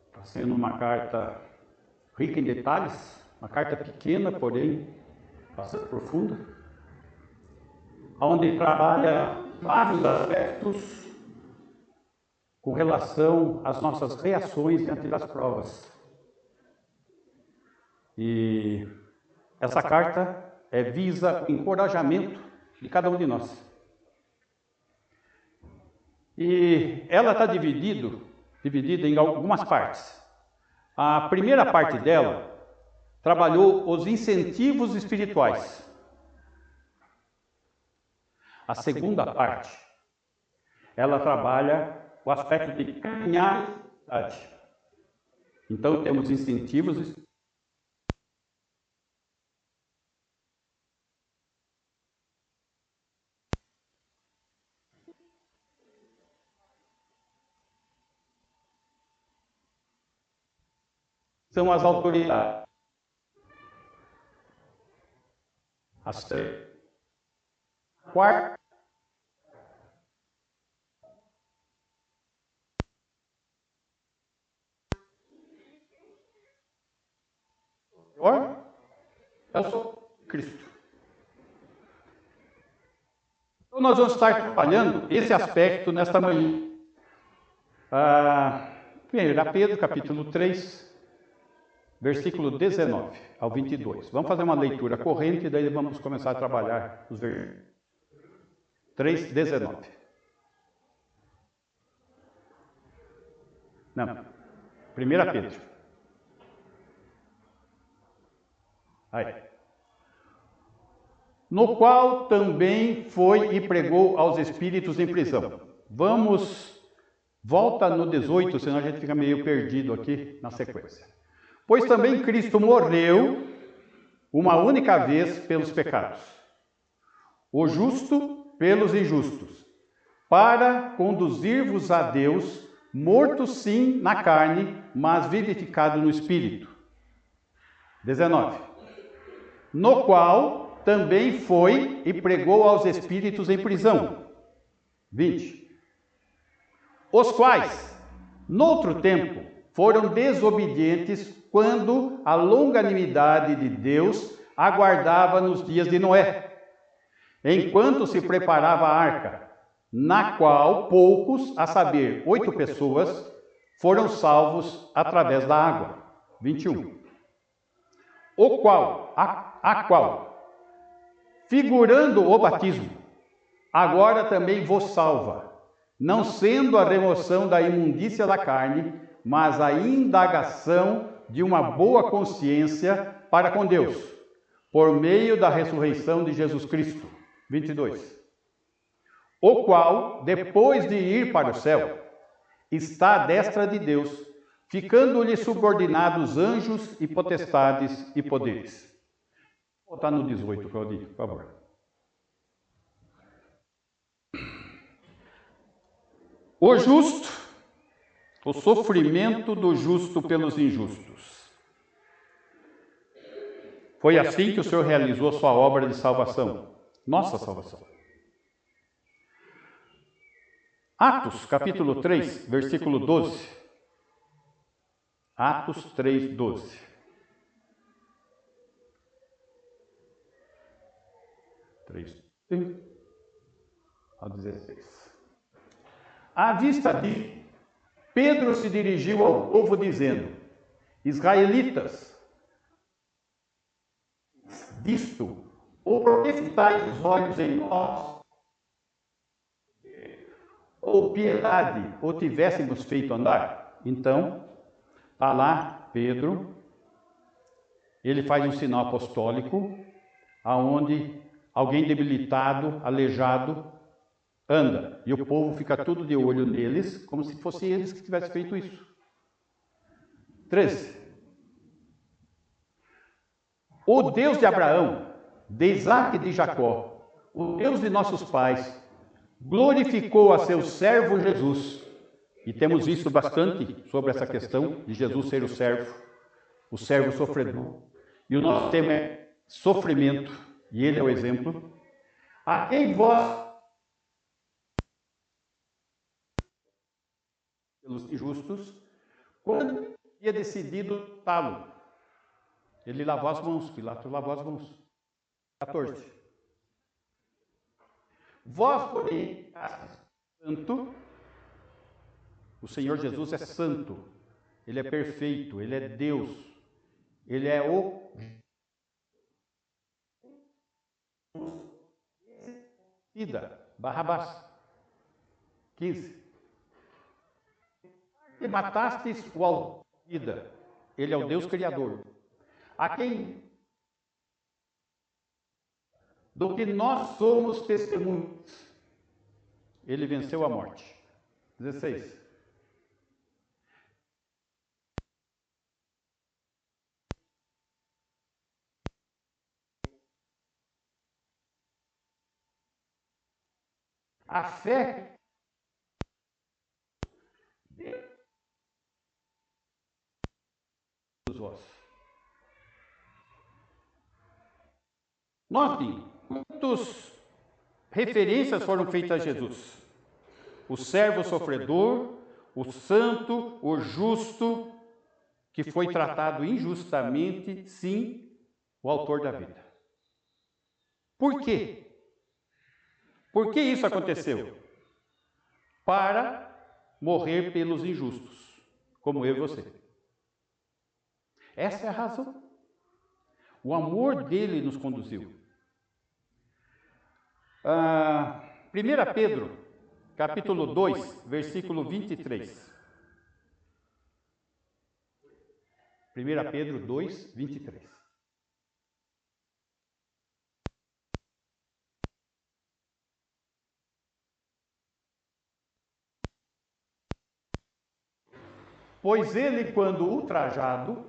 Está sendo uma carta rica em detalhes, uma carta pequena, porém bastante profunda, onde trabalha vários aspectos com relação às nossas reações diante das provas. E essa carta visa o encorajamento de cada um de nós. E ela está dividida em algumas partes. A primeira parte dela trabalhou os incentivos espirituais. A segunda parte, ela trabalha o aspecto de caminhar. Então temos incentivos. São as autoridades. As três. Quarta. Eu sou Cristo. Então nós vamos estar trabalhando esse aspecto nesta manhã. 1 Pedro, capítulo 3, versículo 19 ao 22. Vamos fazer uma leitura corrente e daí vamos começar a trabalhar os versículos. 3, 19. Não, 1 Pedro. Aí. No qual também foi e pregou aos espíritos em prisão. Volta no 18, senão a gente fica meio perdido aqui na sequência. Pois também Cristo morreu uma única vez pelos pecados, o justo pelos injustos, para conduzir-vos a Deus, morto sim na carne, mas vivificado no espírito. 19. No qual também foi e pregou aos espíritos em prisão. 20. Os quais, noutro tempo, foram desobedientes quando a longanimidade de Deus aguardava nos dias de Noé, enquanto se preparava a arca, na qual poucos, a saber, 8 pessoas, foram salvos através da água. 21. A qual, figurando o batismo, agora também vos salva, não sendo a remoção da imundícia da carne, mas a indagação de uma boa consciência para com Deus, por meio da ressurreição de Jesus Cristo. 22. O qual, depois de ir para o céu, está à destra de Deus, ficando-lhe subordinados anjos e potestades e poderes. Vou botar no 18, Claudinho, por favor. O justo, o sofrimento do justo pelos injustos. Foi assim que o Senhor realizou sua obra de salvação, nossa salvação. Atos, capítulo 3, versículo 12. Atos 3, 12. Ao 16. À vista de Pedro se dirigiu ao povo dizendo: Israelitas, disto, ou porque fitais os olhos em nós, ou piedade, ou tivéssemos feito andar? Então, está lá Pedro, ele faz um sinal apostólico, aonde alguém debilitado, aleijado, anda, e o povo fica tudo de olho neles, como se fossem eles que tivessem feito isso. 13. O Deus de Abraão, de Isaac e de Jacó, o Deus de nossos pais, glorificou a seu servo Jesus. E temos visto bastante sobre essa questão de Jesus ser o servo sofredor. E o nosso tema é sofrimento, e ele é o exemplo. A quem vós pelos injustos, quando ele havia decidido tá-lo. Ele lavou as mãos, Pilatos lavou as mãos. 14. Vós, porém, santo, o Senhor Jesus é santo, Ele é perfeito, Ele é Deus, Ele é o Barrabás. 15. E matastes o autor da vida, Ele é o Deus Criador, a quem do que nós somos testemunhas, Ele venceu a morte. 16. A fé dos vossos. Notem quantas referências foram feitas a Jesus. O servo sofredor, o santo, o justo, que foi tratado injustamente, sim, o autor da vida. Por quê? Por que isso aconteceu? Para morrer pelos injustos, como eu e você. Essa é a razão. O amor dele nos conduziu. 1 Pedro, capítulo 2, versículo 23. 1 Pedro 2, 23. Pois ele, quando ultrajado,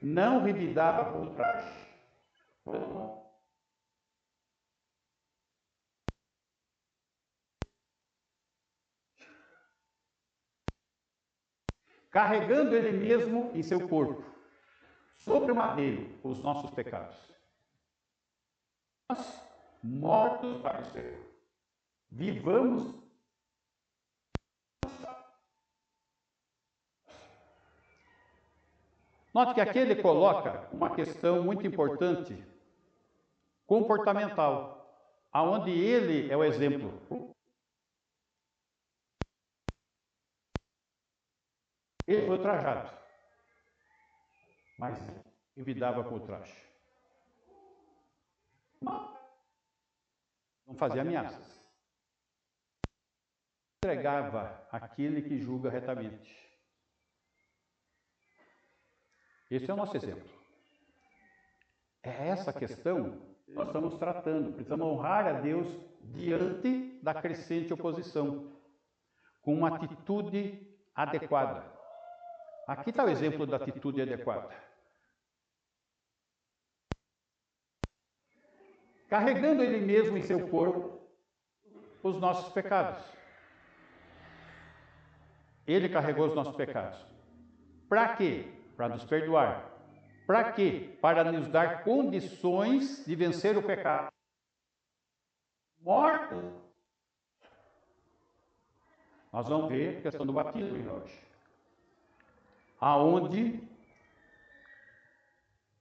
não revidava com ultraje. Carregando ele mesmo em seu corpo, sobre o madeiro, os nossos pecados. Nós, mortos para o Senhor, vivamos. Note que aqui ele coloca uma questão muito importante, comportamental, aonde ele é o exemplo. Ele foi ultrajado, mas revidava com o traje. Não fazia ameaças. Entregava aquele que julga retamente. Esse é o nosso exemplo. É essa questão que nós estamos tratando. Precisamos honrar a Deus diante da crescente oposição, com uma atitude adequada. Aqui está o exemplo da atitude adequada. Carregando ele mesmo em seu corpo os nossos pecados. Ele carregou os nossos pecados. Para quê? Para nos perdoar. Para quê? Para nos dar condições de vencer o pecado. Morto. Nós vamos ver a questão do batismo hoje. Aonde,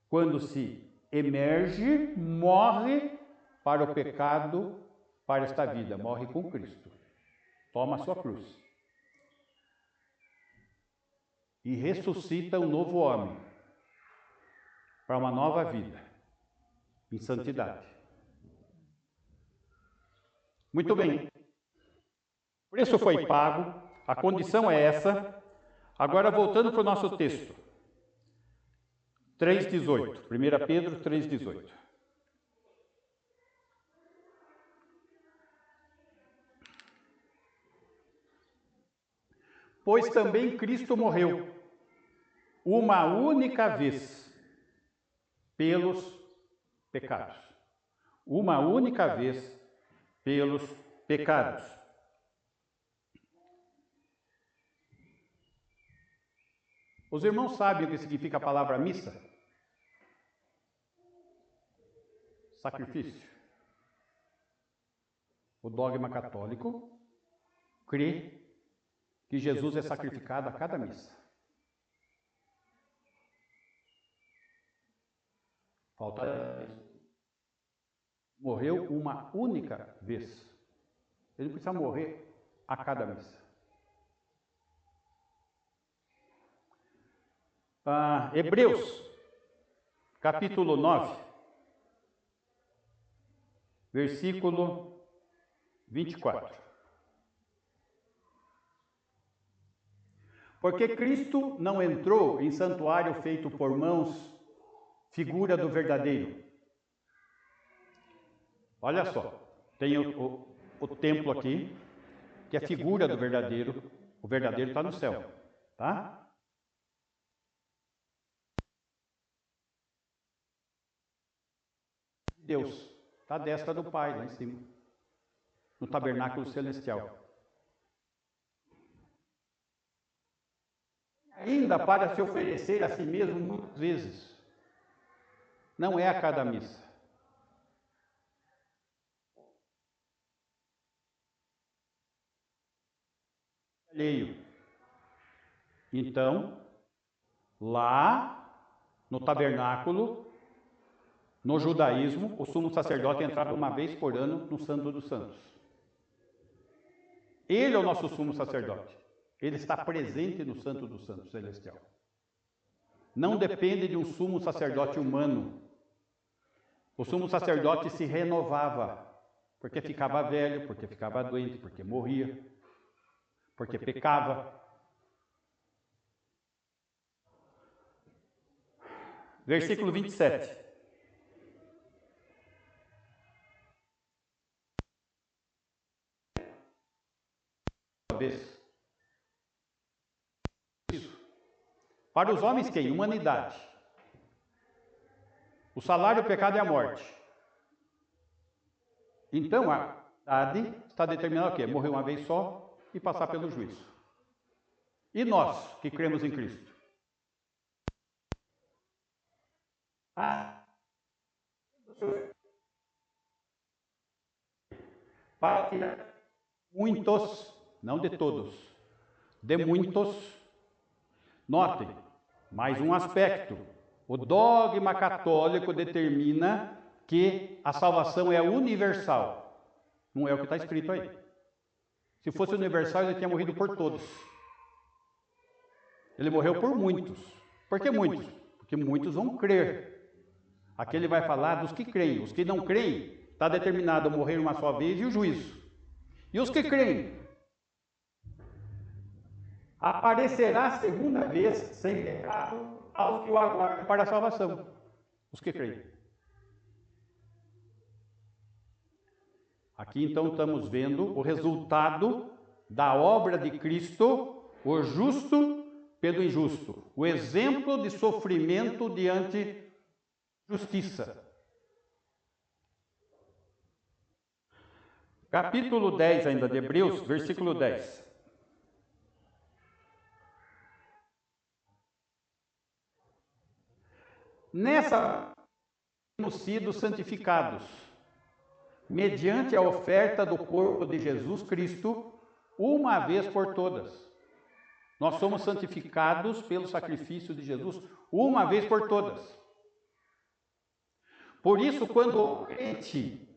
quando se emerge, morre para o pecado, para esta vida. Morre com Cristo. Toma a sua cruz. E ressuscita um novo homem para uma nova vida em santidade. Muito bem. O preço foi pago, a condição é essa. Agora voltando para o nosso texto. 3,18. 1 Pedro 3,18. Pois também Cristo morreu uma única vez pelos pecados. Uma única vez pelos pecados. Os irmãos sabem o que significa a palavra missa? Sacrifício. O dogma católico crê que Jesus é sacrificado a cada missa. Falta morreu uma única vez. Ele não precisa morrer a cada missa. Hebreus, capítulo 9, versículo 24. Porque Cristo não entrou em santuário feito por mãos, figura do verdadeiro. Olha só, tem o templo aqui, que é figura do verdadeiro. O verdadeiro está no céu, tá? Deus está à destra do Pai, lá em cima, no tabernáculo celestial. Ainda para se oferecer a si mesmo muitas vezes. Não é a cada missa. Alheio. Então, lá no tabernáculo, no judaísmo, o sumo sacerdote entrava uma vez por ano no Santo dos Santos. Ele é o nosso sumo sacerdote. Ele está presente no Santo dos Santos celestial. Não depende de um sumo sacerdote humano. O sumo sacerdote se renovava, porque ficava velho, porque ficava doente, porque morria, porque pecava. Versículo 27. Isso. Para os homens, quem? Humanidade. O salário do pecado é a morte. Então, a idade está determinada o quê? Morrer uma vez só e passar pelo juízo. E nós, que cremos em Cristo? Para muitos, não de todos, de muitos. Notem, mais um aspecto. O dogma católico determina que a salvação é universal. Não é o que está escrito aí. Se fosse universal, ele tinha morrido por todos. Ele morreu por muitos. Por que muitos? Porque muitos vão crer. Aqui ele vai falar dos que creem. Os que não creem, está determinado a morrer uma só vez e o juízo. E os que creem? Aparecerá a segunda vez sem pecado aos que o aguardam para a salvação. Os que creem. Aqui então estamos vendo o resultado da obra de Cristo, o justo pelo injusto, o exemplo de sofrimento diante justiça. Capítulo 10 ainda de Hebreus, versículo 10. Nessa temos sido santificados, mediante a oferta do corpo de Jesus Cristo, uma vez por todas. Nós somos santificados pelo sacrifício de Jesus, uma vez por todas. Por isso, quando o crente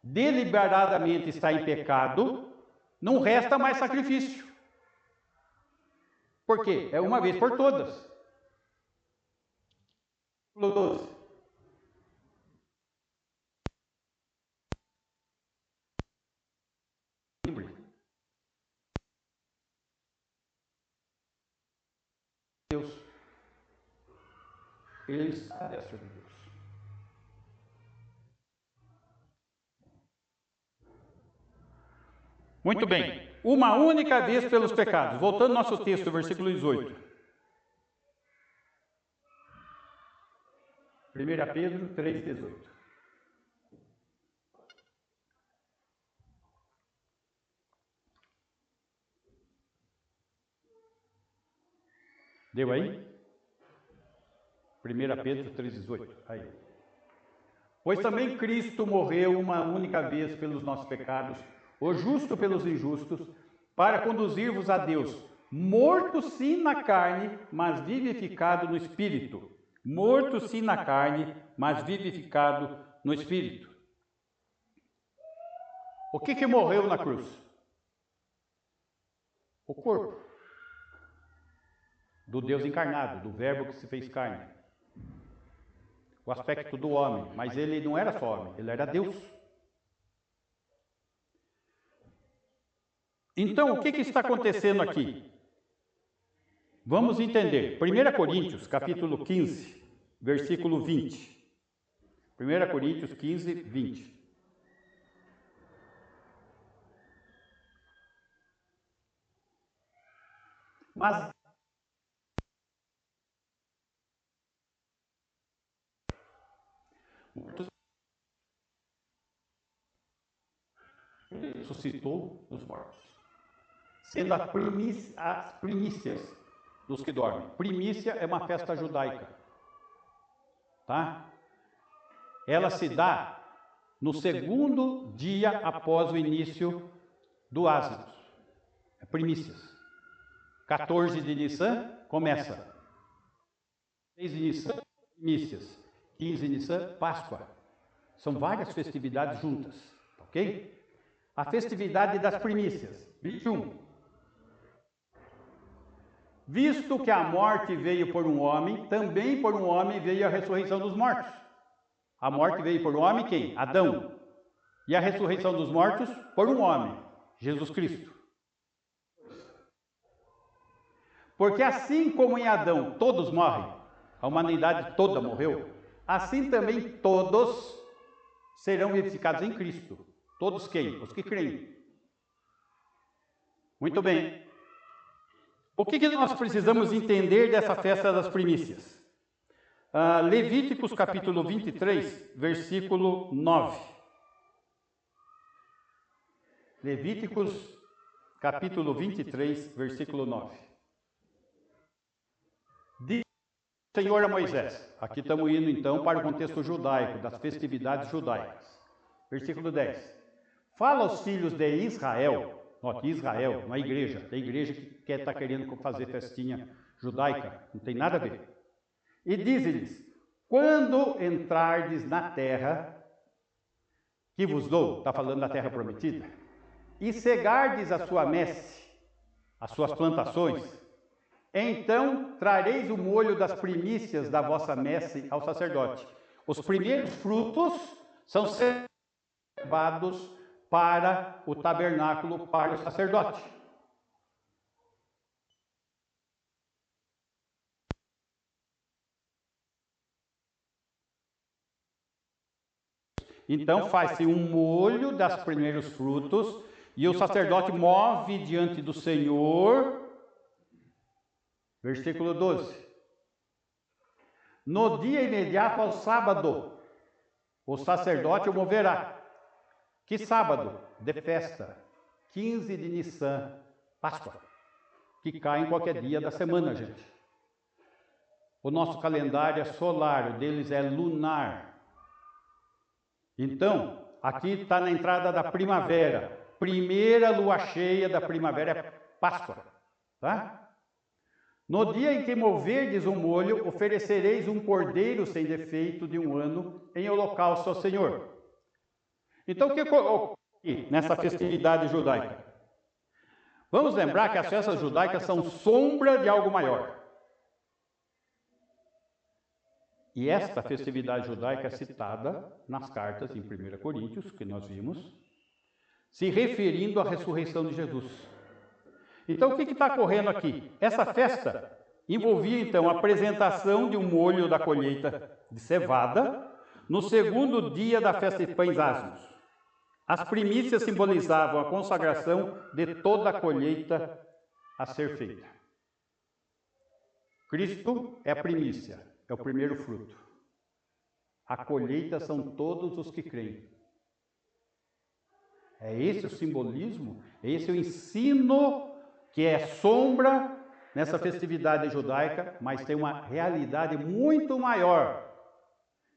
deliberadamente está em pecado, não resta mais sacrifício. Por quê? É uma vez por todas. 12. Deus. Ele está à destra de Deus. Muito bem. Uma única vez pelos pecados. Voltando ao nosso texto, versículo 18. 1 Pedro 3,18. Deu aí? 1 Pedro 3,18. Aí. Pois também Cristo morreu uma única vez pelos nossos pecados, o justo pelos injustos, para conduzir-vos a Deus, morto sim na carne, mas vivificado no Espírito. Morto sim na carne, mas vivificado no Espírito. O que morreu na cruz? O corpo do Deus encarnado, do Verbo que se fez carne. O aspecto do homem, mas ele não era só homem, ele era Deus. Então, o que está acontecendo aqui? Vamos entender. 1 Coríntios, capítulo 15, versículo 20. 1 Coríntios 15, 20. Mas ele ressuscitou dos mortos, sendo as primícias dos que dormem. Primícia é uma festa judaica, tá? Ela se dá no segundo dia após o início do Ásimo. É primícias. 14 de Nissan começa. 6 de Nissan, primícias. 15 de Nissan, Páscoa. São várias festividades juntas, ok? A festividade das primícias, 21. Visto que a morte veio por um homem, também por um homem veio a ressurreição dos mortos. A morte veio por um homem, quem? Adão. E a ressurreição dos mortos por um homem, Jesus Cristo. Porque assim como em Adão todos morrem, a humanidade toda morreu, assim também todos serão vivificados em Cristo. Todos quem? Os que creem. Muito bem. O que nós precisamos entender dessa festa das primícias? Levíticos capítulo 23, versículo 9. Levíticos capítulo 23, versículo 9. Diz o Senhor a Moisés, aqui estamos indo então para o contexto judaico, das festividades judaicas. Versículo 10. Fala aos filhos de Israel, note, Israel, não é igreja, tem igreja que está querendo fazer festinha judaica, não tem nada a ver. E diz-lhes, quando entrardes na terra que vos dou, está falando da terra prometida, e cegardes a sua messe, as suas plantações, então trareis o molho das primícias da vossa messe ao sacerdote. Os primeiros frutos são levados para o tabernáculo, para o sacerdote. Então faz-se um molho das primeiros frutos e o sacerdote move diante do Senhor. Versículo 12. No dia imediato ao sábado, o sacerdote o moverá. Que sábado? De festa. 15 de Nissan, Páscoa. Que cai em qualquer dia da semana, gente. O nosso calendário é solar, o deles é lunar. Então, aqui está na entrada da primavera. Primeira lua cheia da primavera é Páscoa. Tá? No dia em que moverdes um molho, oferecereis um cordeiro sem defeito de um ano em holocausto ao Senhor. Então, o que ocorre nessa festividade judaica? Vamos lembrar que as festas judaicas são sombra de algo maior. E esta festividade judaica é citada nas cartas em 1 Coríntios, que nós vimos, se referindo à ressurreição de Jesus. Então, o que está ocorrendo aqui? Essa festa envolvia, então, a apresentação de um molho da colheita de cevada no segundo dia da festa de pães asmos. As primícias simbolizavam a consagração de toda a colheita a ser feita. Cristo é a primícia, é o primeiro fruto. A colheita são todos os que creem. É esse o simbolismo, é esse o ensino que é sombra nessa festividade judaica, mas tem uma realidade muito maior,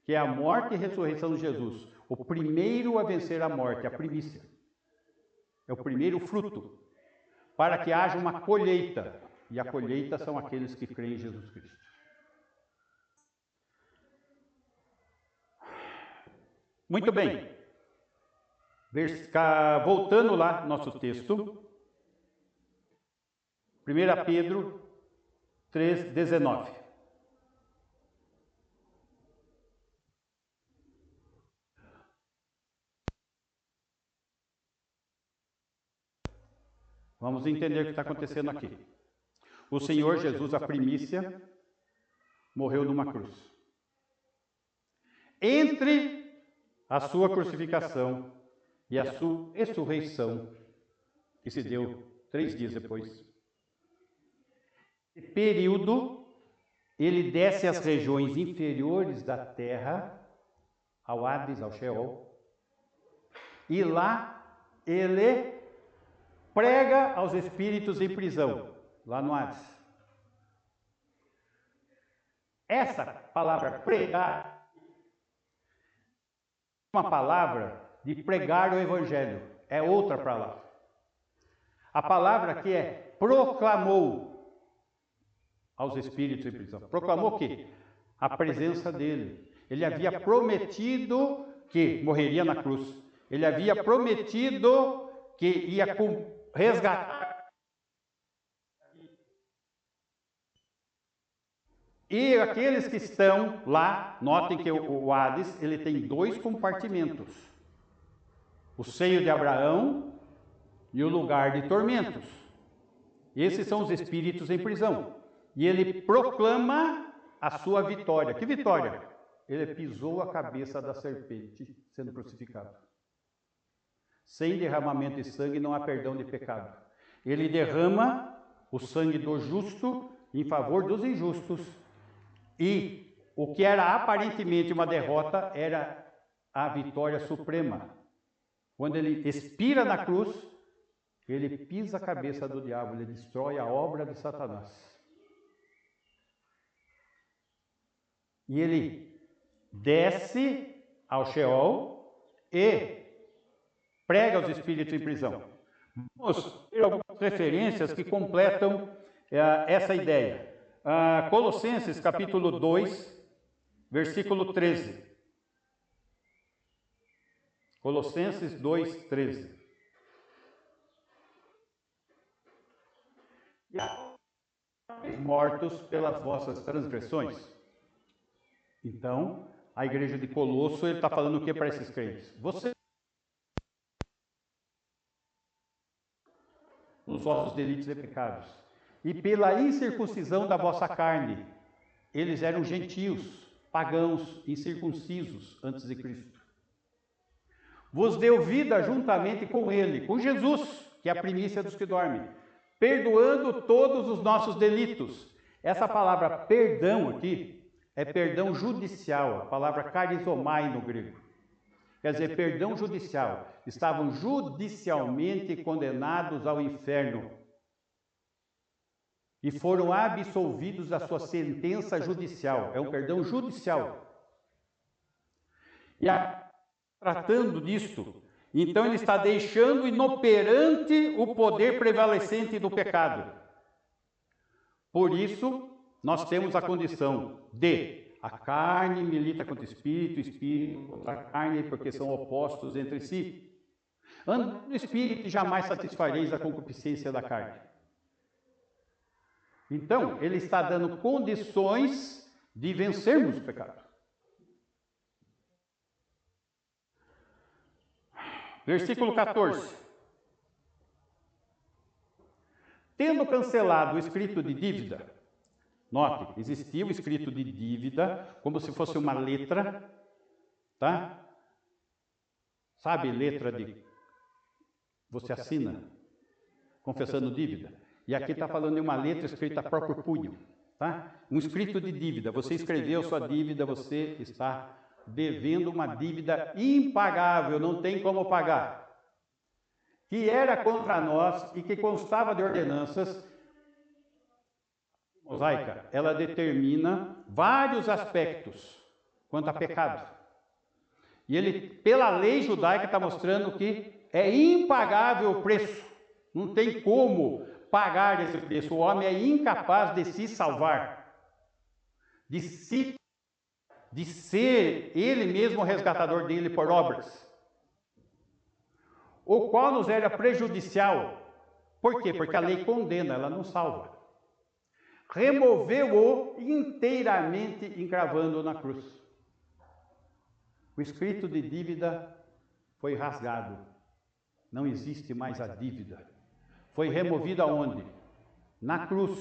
que é a morte e ressurreição de Jesus. O primeiro a vencer a morte, a primícia. É o primeiro fruto. para que haja uma colheita. E a colheita são aqueles que creem em Jesus Cristo. Muito bem. Voltando lá, nosso texto. 1 Pedro 3,19. Vamos entender o que está acontecendo aqui. O Senhor Jesus, a primícia, morreu numa cruz. Entre a sua crucificação e a sua ressurreição, que se deu 3 dias depois, esse período, ele desce às regiões inferiores da terra, ao Hades, ao Sheol, e lá ele prega aos espíritos em prisão, lá no Hades. Essa palavra pregar é uma palavra de pregar o evangelho, é outra palavra. A palavra aqui é proclamou aos espíritos em prisão. Proclamou o quê? A presença dele. Ele havia prometido que morreria na cruz. Ele havia prometido que ia resgatar. E aqueles que estão lá, notem que o Hades, ele tem 2 compartimentos. O seio de Abraão e o lugar de tormentos. Esses são os espíritos em prisão. E ele proclama a sua vitória. Que vitória? Ele pisou a cabeça da serpente sendo crucificado. Sem derramamento de sangue não há perdão de pecado. Ele derrama o sangue do justo em favor dos injustos. E o que era aparentemente uma derrota era a vitória suprema. Quando ele expira na cruz, ele pisa a cabeça do diabo, ele destrói a obra de Satanás. E ele desce ao Sheol e prega aos espíritos em prisão. Vamos ter algumas referências que completam essa ideia. Colossenses capítulo 2, versículo 13. Colossenses 2, 13. Mortos pelas vossas transgressões. Então, a igreja de Colosso, ele está falando o que para esses crentes? Você, os vossos delitos e pecados, e pela incircuncisão da vossa carne, eles eram gentios, pagãos, incircuncisos antes de Cristo. Vos deu vida juntamente com ele, com Jesus, que é a primícia dos que dormem, perdoando todos os nossos delitos. Essa palavra perdão aqui é perdão judicial, a palavra karizomai no grego. Quer dizer, perdão judicial. Estavam judicialmente condenados ao inferno e foram absolvidos da sua sentença judicial. É um perdão judicial. E tratando disto, então ele está deixando inoperante o poder prevalecente do pecado. Por isso, nós temos a condição de a carne milita contra o espírito contra a carne, porque são opostos entre si. Andando no espírito, jamais satisfareis a concupiscência da carne. Então, ele está dando condições de vencermos o pecado. Versículo 14. Tendo cancelado o escrito de dívida, note, existia o escrito de dívida como se fosse uma letra, tá? Sabe, letra de você assina, confessando dívida. E aqui está falando de uma letra escrita a próprio punho, tá? Um escrito de dívida. Você escreveu sua dívida, você está devendo uma dívida impagável, não tem como pagar. Que era contra nós e que constava de ordenanças. A mosaica, ela determina vários aspectos quanto a pecado. E ele, pela lei judaica, está mostrando que é impagável o preço Não tem como pagar esse preço. O homem é incapaz de se salvar, de ser ele mesmo o resgatador dele por obras, o qual nos era prejudicial. Por quê? Porque a lei condena, ela não salva. Removeu-o inteiramente, encravando-o na cruz. O escrito de dívida foi rasgado. Não existe mais a dívida. Foi removido aonde? Na cruz.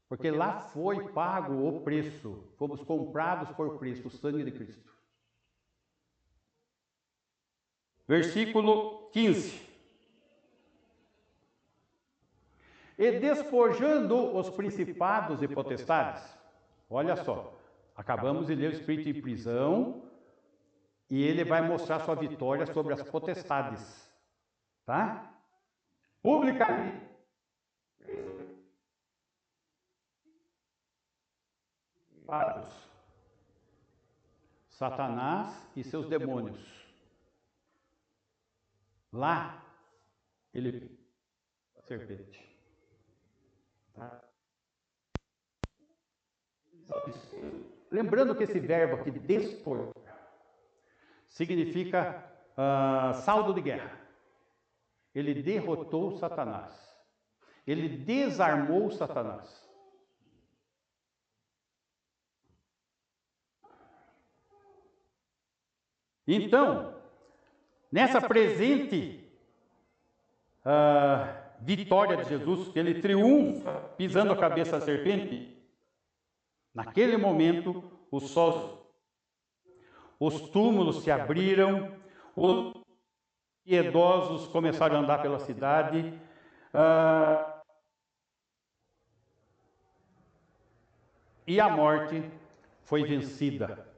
Porque lá foi pago o preço. Fomos comprados por preço, o sangue de Cristo. Versículo 15. E despojando os principados e potestades. Olha só, acabamos de ler o Espírito em prisão e ele vai mostrar sua vitória sobre as potestades. Tá? Publicamente. Satanás e seus demônios. Lá, ele a serpente. Tá? Lembrando que esse verbo aqui, despojar, significa saldo de guerra. Ele derrotou Satanás. Ele desarmou Satanás. Então, nessa presente vitória de Jesus, que ele triunfa pisando a cabeça da serpente, naquele momento os túmulos se abriram, os piedosos começaram a andar pela cidade, e a morte foi vencida.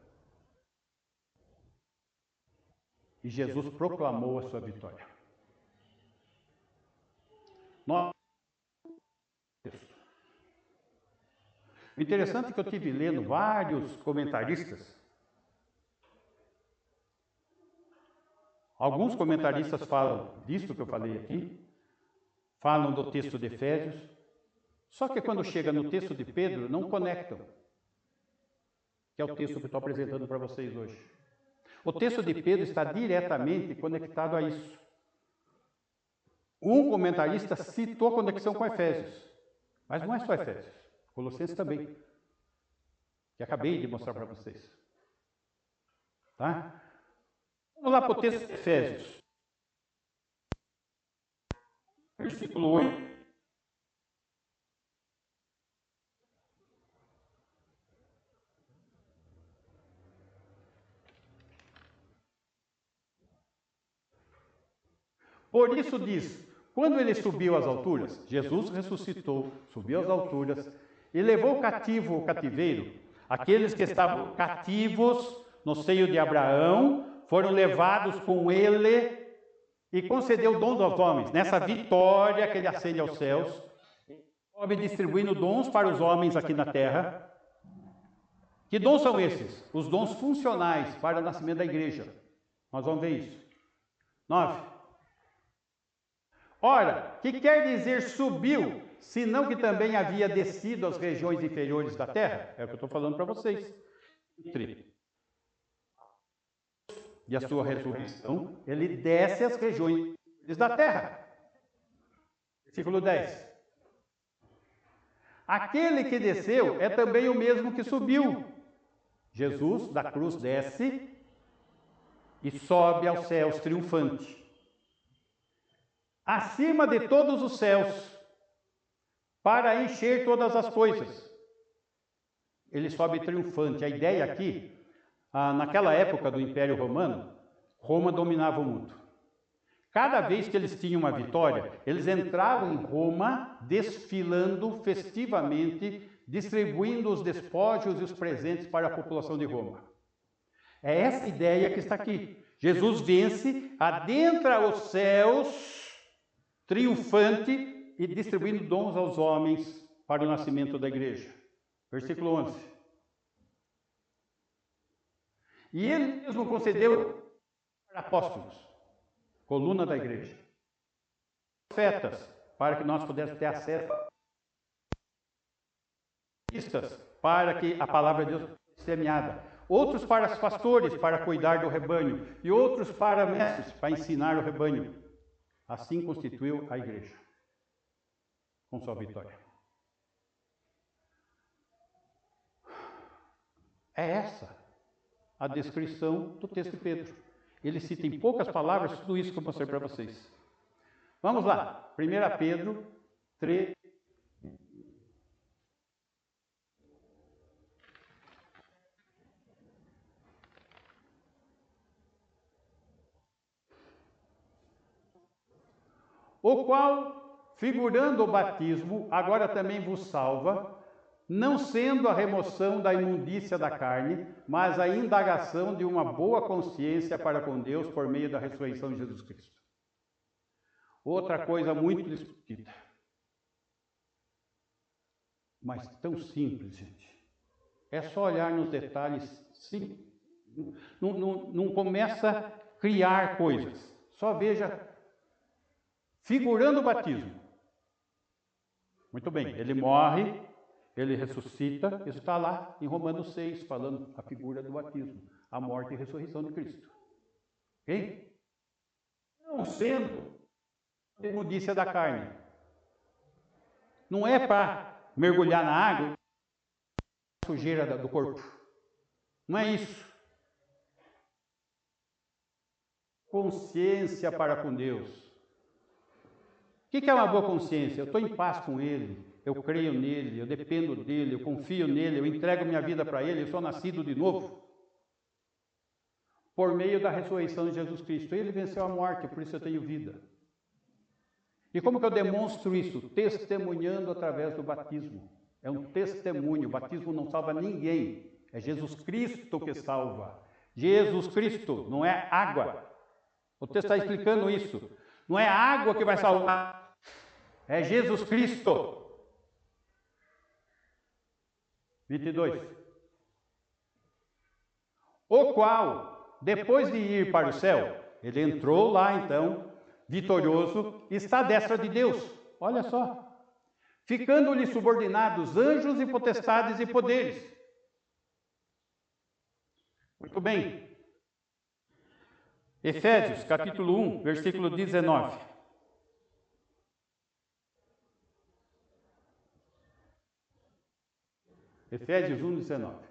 E Jesus proclamou a sua vitória. O interessante é que eu tive lendo vários comentaristas. Alguns comentaristas falam disso que eu falei aqui, falam do texto de Efésios, só que quando chega no texto de Pedro, não conectam, que é o texto que eu estou apresentando para vocês hoje. O texto de Pedro está diretamente conectado a isso. Um comentarista citou a conexão com Efésios, mas não é só Efésios, Colossenses também, que acabei de mostrar para vocês. Tá? Vamos lá para o texto de Efésios. Versículo 8. Por isso diz, quando ele subiu às alturas, Jesus ressuscitou, subiu às alturas e levou cativo o cativeiro. Aqueles que estavam cativos no seio de Abraão foram levados com ele e concedeu dons aos homens. Nessa vitória que ele acende aos céus, ele distribuindo dons para os homens aqui na terra. Que dons são esses? Os dons funcionais para o nascimento da igreja. Nós vamos ver isso. 9. Ora, que quer dizer subiu, senão que também havia descido às regiões inferiores da terra? É o que eu estou falando para vocês. E a sua ressurreição, ele desce às regiões inferiores da terra. Versículo 10. Aquele que desceu é também o mesmo que subiu. Jesus da cruz desce e sobe aos céus triunfante. Acima de todos os céus, para encher todas as coisas. Ele sobe triunfante. A ideia aqui, naquela época do Império Romano, Roma dominava o mundo. Cada vez que eles tinham uma vitória, eles entravam em Roma desfilando festivamente, distribuindo os despojos e os presentes para a população de Roma. É essa ideia que está aqui. Jesus vence, adentra os céus, triunfante e distribuindo dons aos homens para o nascimento da igreja. Versículo 11. E ele mesmo concedeu para apóstolos, coluna da igreja. profetas, para que nós pudéssemos ter acesso a para que a palavra de Deus fosse semeada. Outros para os pastores, para cuidar do rebanho, e outros para mestres, para ensinar o rebanho. Assim constituiu a igreja, com sua vitória. É essa a descrição do texto de Pedro. Ele cita em poucas palavras tudo isso que eu mostrei para vocês. Vamos lá, 1 Pedro 3. O qual, figurando o batismo, agora também vos salva, não sendo a remoção da imundícia da carne, mas a indagação de uma boa consciência para com Deus por meio da ressurreição de Jesus Cristo. Outra coisa muito discutida, mas tão simples, gente. É só olhar nos detalhes, sim. Não começa a criar coisas. Só veja, figurando o batismo. Muito bem, ele morre, ele ressuscita, isso está lá em Romanos 6, falando a figura do batismo, a morte e a ressurreição de Cristo. Ok? Não sendo a imundícia da carne. Não é para mergulhar na água, a sujeira do corpo. Não é isso. Consciência para com Deus. O que é uma boa consciência? Eu estou em paz com Ele, eu creio nele, eu dependo dele, eu confio nele, eu entrego minha vida para Ele, eu sou nascido de novo. Por meio da ressurreição de Jesus Cristo. Ele venceu a morte, por isso eu tenho vida. E como que eu demonstro isso? Testemunhando através do batismo. É um testemunho, o batismo não salva ninguém. É Jesus Cristo que salva. Jesus Cristo, não é água. O texto está explicando isso. Não é a água que vai salvar. É Jesus Cristo. 22. O qual, depois de ir para o céu, ele entrou lá então, vitorioso, está à destra de Deus. Olha só. Ficando-lhe subordinados anjos e potestades e poderes. Muito bem. Efésios, capítulo 1, versículo 19. Efésios 1, 19.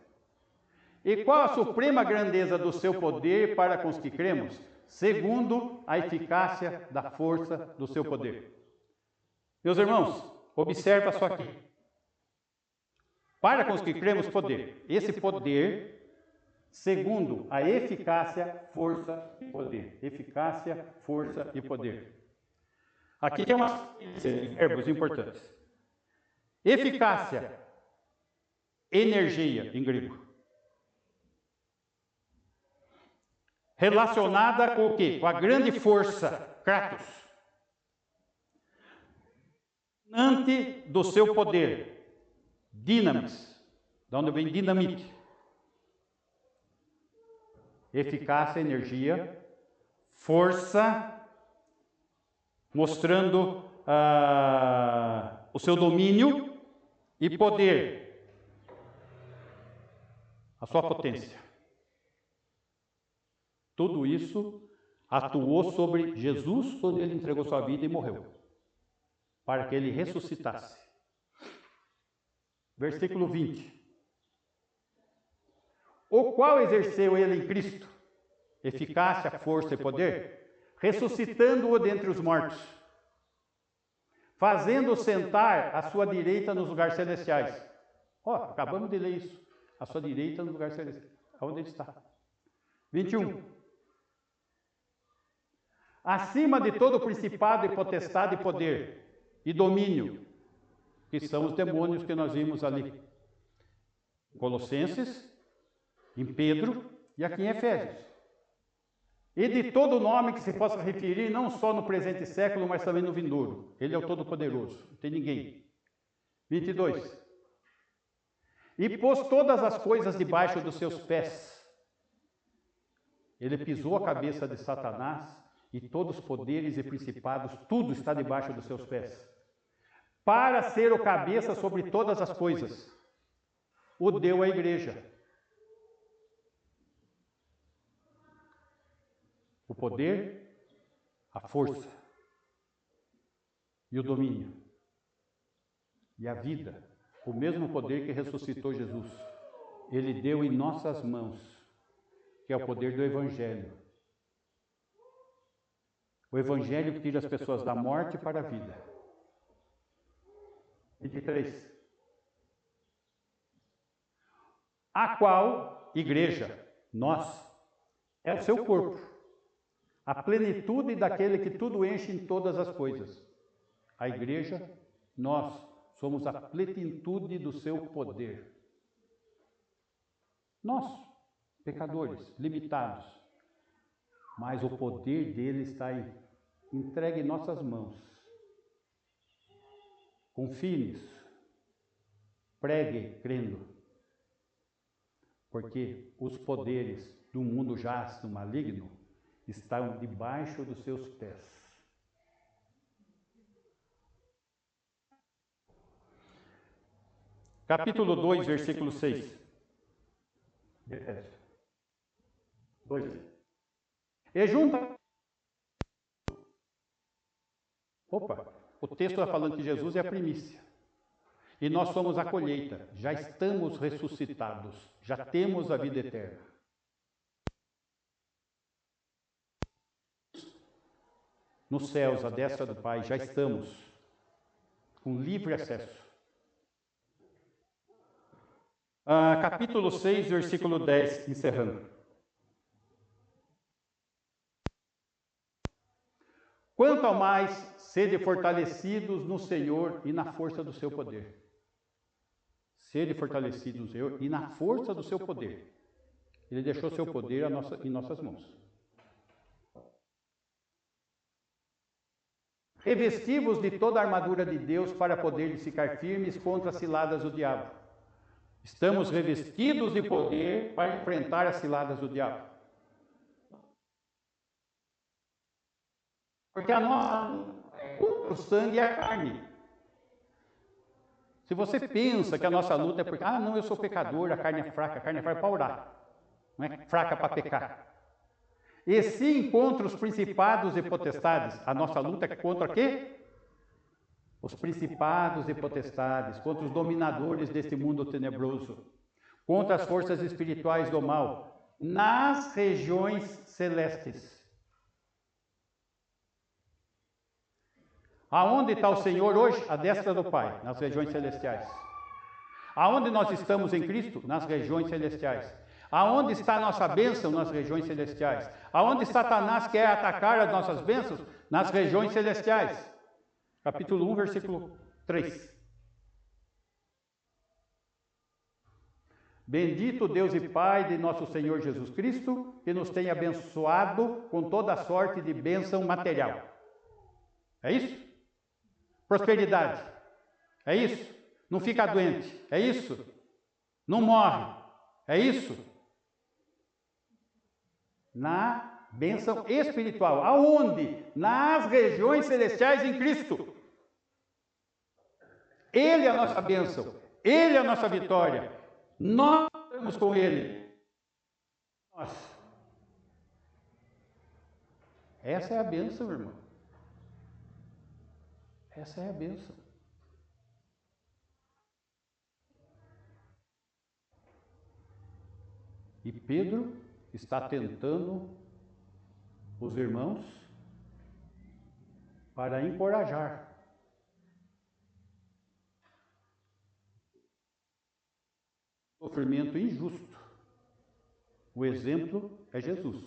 E qual a suprema grandeza do seu poder para com os que cremos, segundo a eficácia da força do seu poder. Meus irmãos, observa só aqui. Para com os que cremos, poder. Esse poder, segundo a eficácia, força e poder. Eficácia, força e poder. Aqui tem umas verbos importantes. Eficácia, energia em grego. Relacionada com o quê? Com a grande força, kratos. Dominante do seu poder, dinamis. De onde vem dinamite? Eficácia, energia, força, mostrando o seu domínio e poder, a sua potência. Tudo isso atuou sobre Jesus quando ele entregou sua vida e morreu, para que ele ressuscitasse. Versículo 20. O qual exerceu ele em Cristo, eficácia, força e poder, ressuscitando-o dentre os mortos, fazendo-o sentar à sua direita nos lugares celestiais. Acabamos de ler isso. À sua direita nos lugares celestiais. Onde ele está? 21. Acima de todo principado e potestade e poder e domínio, que são os demônios que nós vimos ali. Colossenses, em Pedro e aqui em Efésios. E de todo nome que se possa referir, não só no presente século, mas também no vindouro. Ele é o Todo-Poderoso, não tem ninguém. 22. E pôs todas as coisas debaixo dos seus pés. Ele pisou a cabeça de Satanás e todos os poderes e principados, tudo está debaixo dos seus pés. Para ser o cabeça sobre todas as coisas, o deu à igreja. O poder, a força e o domínio e a vida, o mesmo poder que ressuscitou Jesus, Ele deu em nossas mãos, que é o poder do Evangelho. O Evangelho que tira as pessoas da morte para a vida. 23. A qual, igreja, nós, é o seu corpo, a plenitude daquele que tudo enche em todas as coisas. A igreja, nós, somos a plenitude do seu poder. Nós, pecadores, limitados, mas o poder dele está entregue em nossas mãos. Confie nisso. Pregue crendo. Porque os poderes do mundo jaz no maligno estão debaixo dos seus pés. Capítulo 2, versículo 6. Efésios 2. E junta. Opa, o texto está falando que Jesus é a primícia. E nós somos a colheita, já estamos ressuscitados, já temos a vida eterna. Nos céus, à destra do Pai, já estamos com livre acesso. Capítulo 6, versículo 10, encerrando. Quanto ao mais, sede fortalecidos no Senhor e na força do seu poder. Sede fortalecidos no Senhor e na força do seu poder. Ele deixou seu poder em nossas mãos. Revestivos de toda a armadura de Deus para poderes ficar firmes contra as ciladas do diabo. Estamos revestidos de poder para enfrentar as ciladas do diabo. Porque a nossa o sangue é a carne. Se você pensa que a nossa luta é porque, não, eu sou pecador, a carne é fraca para orar. Não é fraca para pecar. E sim contra os principados e potestades. A nossa luta é contra quê? Os principados e potestades, contra os dominadores deste mundo tenebroso, contra as forças espirituais do mal, nas regiões celestes. Aonde está o Senhor hoje? À destra do Pai, nas regiões celestiais. Aonde nós estamos em Cristo? Nas regiões celestiais. Aonde está a nossa bênção? Nas regiões celestiais. Aonde Satanás quer atacar as nossas bênçãos? Nas regiões celestiais. Capítulo 1, versículo 3. Bendito Deus e Pai de nosso Senhor Jesus Cristo, que nos tem abençoado com toda sorte de bênção material. É isso? Prosperidade. É isso? Não fica doente. É isso? Não morre. É isso? Na bênção espiritual. Aonde? Nas regiões celestiais em Cristo. Ele é a nossa bênção. Ele é a nossa vitória. Nós estamos com Ele. Nossa. Essa é a bênção, irmão. Essa é a bênção. E Pedro está tentando os irmãos para encorajar. Sofrimento injusto. O exemplo é Jesus,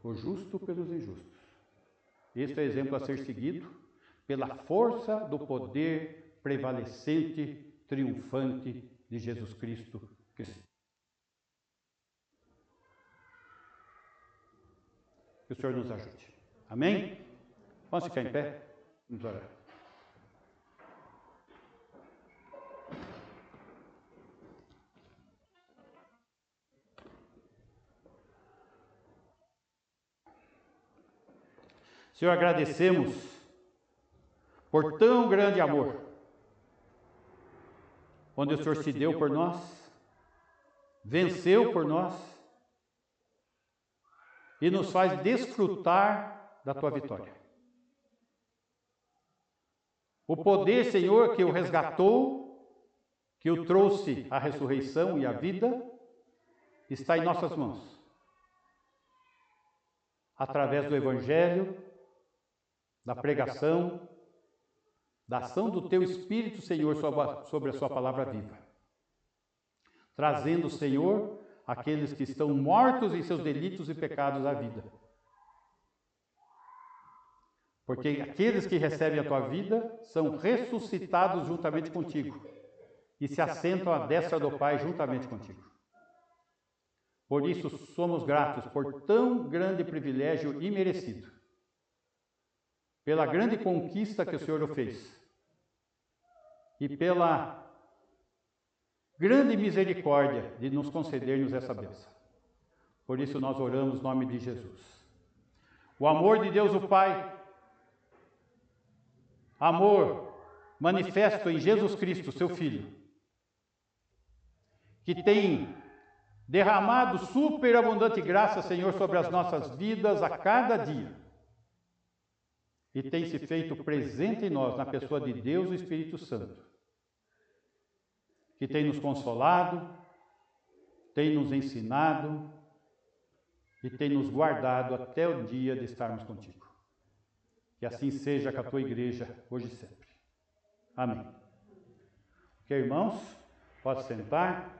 o justo pelos injustos. Este é o exemplo a ser seguido pela força do poder prevalecente, triunfante de Jesus Cristo. Que o Senhor nos ajude. Amém? Vamos ficar em pé? Vamos orar. Senhor, agradecemos por tão grande amor, onde o Senhor se deu por nós, venceu por nós e nos faz desfrutar da tua vitória. O poder, Senhor, que o resgatou, que o trouxe à ressurreição e à vida, está em nossas mãos. Através do Evangelho, da pregação, da ação do Teu Espírito, Senhor, sobre a Sua palavra viva. Trazendo, Senhor, aqueles que estão mortos em seus delitos e pecados à vida. Porque aqueles que recebem a Tua vida são ressuscitados juntamente contigo e se assentam à destra do Pai juntamente contigo. Por isso somos gratos por tão grande privilégio imerecido, pela grande conquista que o Senhor fez e pela grande misericórdia de nos conceder-nos essa bênção. Por isso nós oramos no nome de Jesus. O amor de Deus o Pai, amor manifesto em Jesus Cristo, seu Filho, que tem derramado superabundante graça, Senhor, sobre as nossas vidas a cada dia, e tem se feito presente em nós, na pessoa de Deus e Espírito Santo, que tem nos consolado, tem nos ensinado e tem nos guardado até o dia de estarmos contigo. Que assim seja com a tua igreja, hoje e sempre. Amém. Ok, irmãos? Pode sentar.